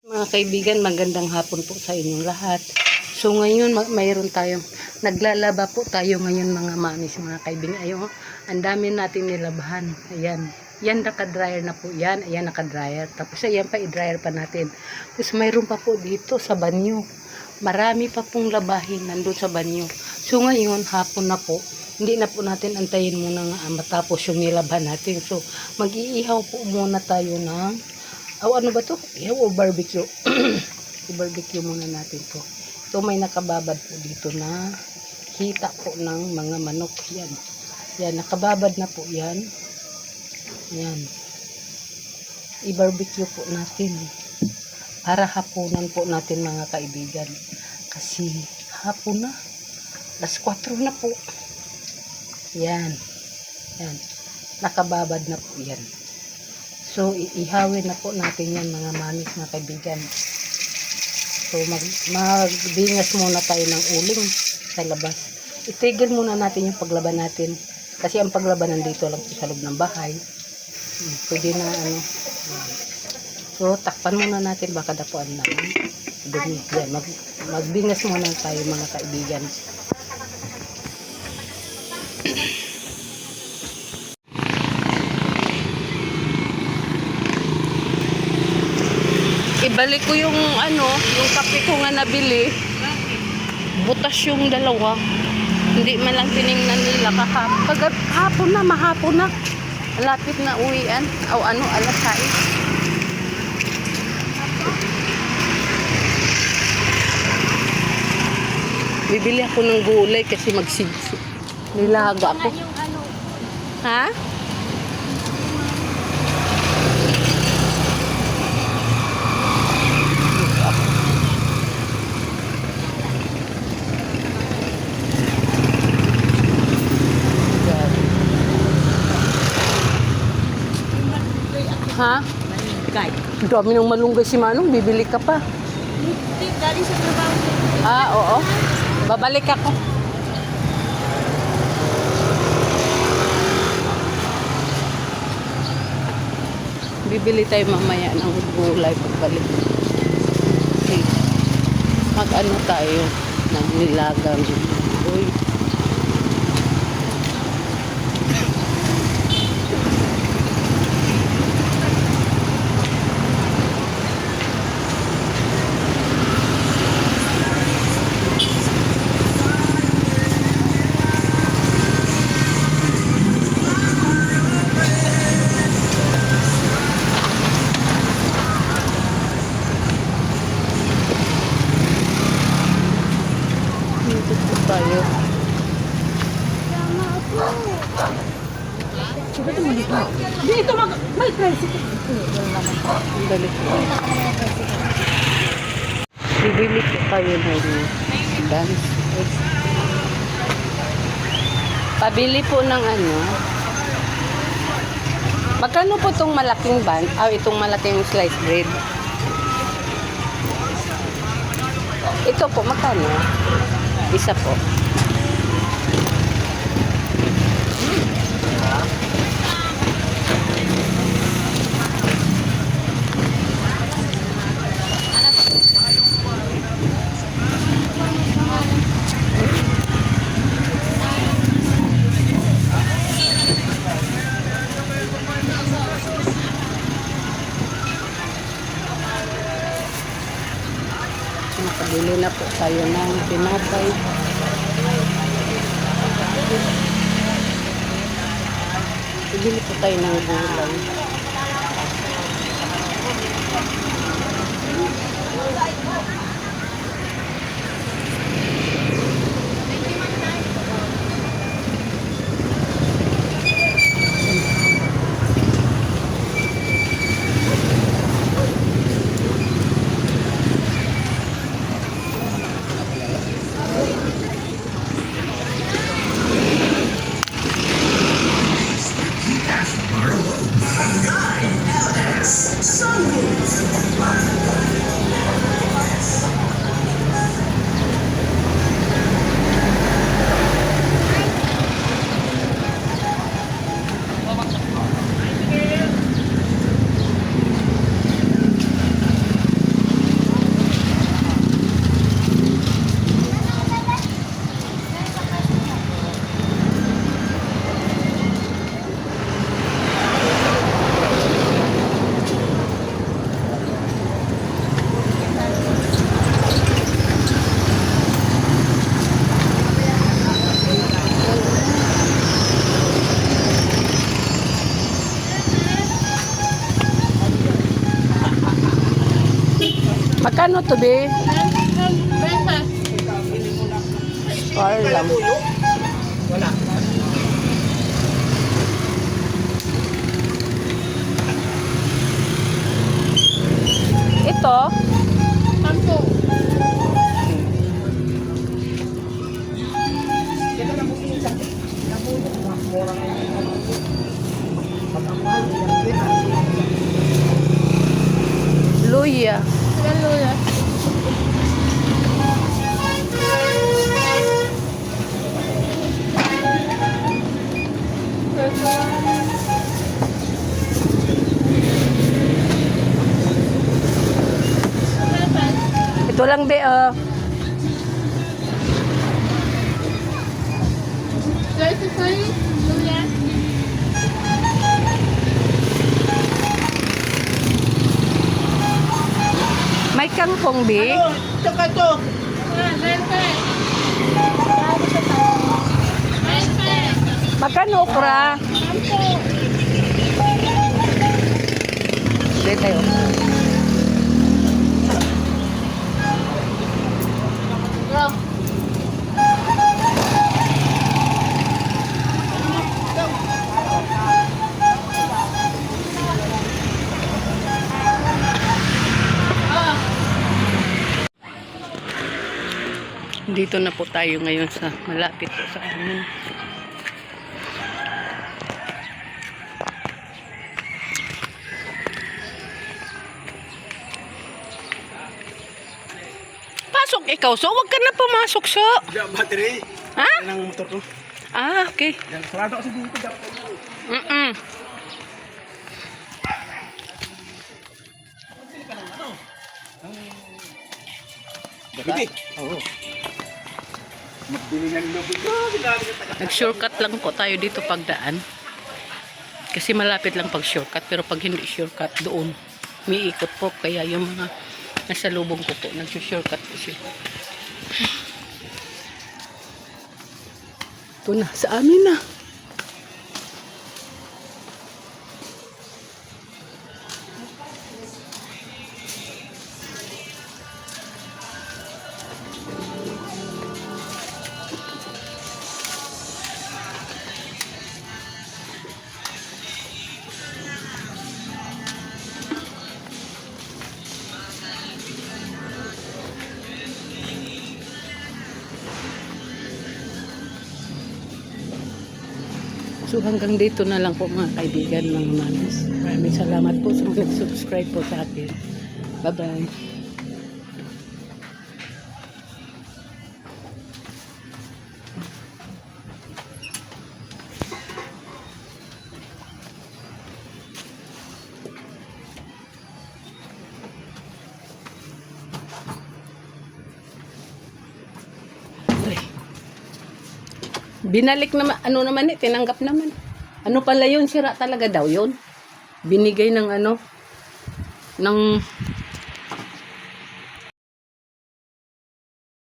Mga kaibigan, magandang hapon po sa inyong lahat. So ngayon mayroon tayong naglalaba po tayo ngayon mga mamis, mga kaibigan. Ayun, ang dami natin nilabahan. Ayan. Yan naka-dryer na po yan. Ayan naka-dryer. Tapos ayan pa i-dryer pa natin. Tapos mayroon pa po dito sa banyo. Marami pa pong labahin nandun sa banyo. So ngayon hapon na po. Hindi na po natin antayin muna nga matapos yung nilabahan natin. So mag-iihaw po muna tayo ng ano ba to? Ihaw o barbecue? I-barbecue muna natin to. Ito may nakababad po dito na hita po ng mga manok. Yan. Yan, nakababad na po yan. Yan. I-barbecue po natin. Para hapunan po natin mga kaibigan. Kasi hapon na. Alas 4 na po. Yan. Yan. Nakababad na po yan. So, ihawin na po natin yan mga mamis, mga kaibigan. So, magbingas muna tayo ng uling sa labas. Itigil muna natin yung paglaban natin. Kasi ang paglaban nandito lang sa loob ng bahay. Pwede na So, takpan muna natin baka dapuan naman. Dumi. Yan, magbingas muna tayo mga kaibigan. Ibalik ko yung yung kape ko nga nabili. Butas yung dalawa. Hindi man lang tiningnan nila kahapon na, mahapon na. Lapit na uwian. O alas 6. Bibili ako ng gulay kasi magsigsig. Nilaga ako. Ha? Ha? Malunggay. Dami ng malunggay si Manong. Bibili ka pa. Hindi, galing sa trabaho. Oo. Babalik ako. Bibili tayo mamaya ng gulay pagbalik. Okay. Mag-ano tayo ng nilagang gulay. Tayo. Dito may tricycle. Dali ko. Bibili ko tayo ng dance. Pabili po ng Magkano po itong malaking bun? Itong malaking sliced bread. Ito po, magkano? Isa po. Nakabili na po tayo ng tinapay. Bili po tayo ng gulay. Magkano to, be? Breakfast. Or lang. Wala. Ito, 10. Kita na mo isa. Nabulo ko mga mura na yun. Pagkamahal, ilang kita. luya. Lalo na. Ito lang, be, oh. Luya. May kangkong, be. Ano? Ito ka to. Magkano okra? Be, tayo. Dito na po tayo ngayon sa malapit po sa amin. Pasok ikaw, so wag ka na pumasok, so. Diyan, battery. Ha? Yan ang motor ko. Ah, okay. Yan, sarado kasi dito. Dapat. Mm-mm. Gabi. Oo. Magbili ng lubid. Nag-shortcut lang po tayo dito pagdaan. Kasi malapit lang pag shortcut, pero pag hindi shortcut doon, umiikot po. Kaya yung mga nasa lubong ko po, nag-shortcut po siya. Ito na, sa amin na. So hanggang dito na lang po mga kaibigan, mga manis. Maraming salamat po sa mag-subscribe po sa akin. Bye-bye. Binalik naman, ano naman eh, tinanggap naman. Ano pala yun, sira talaga daw yun. Binigay ng ano, ng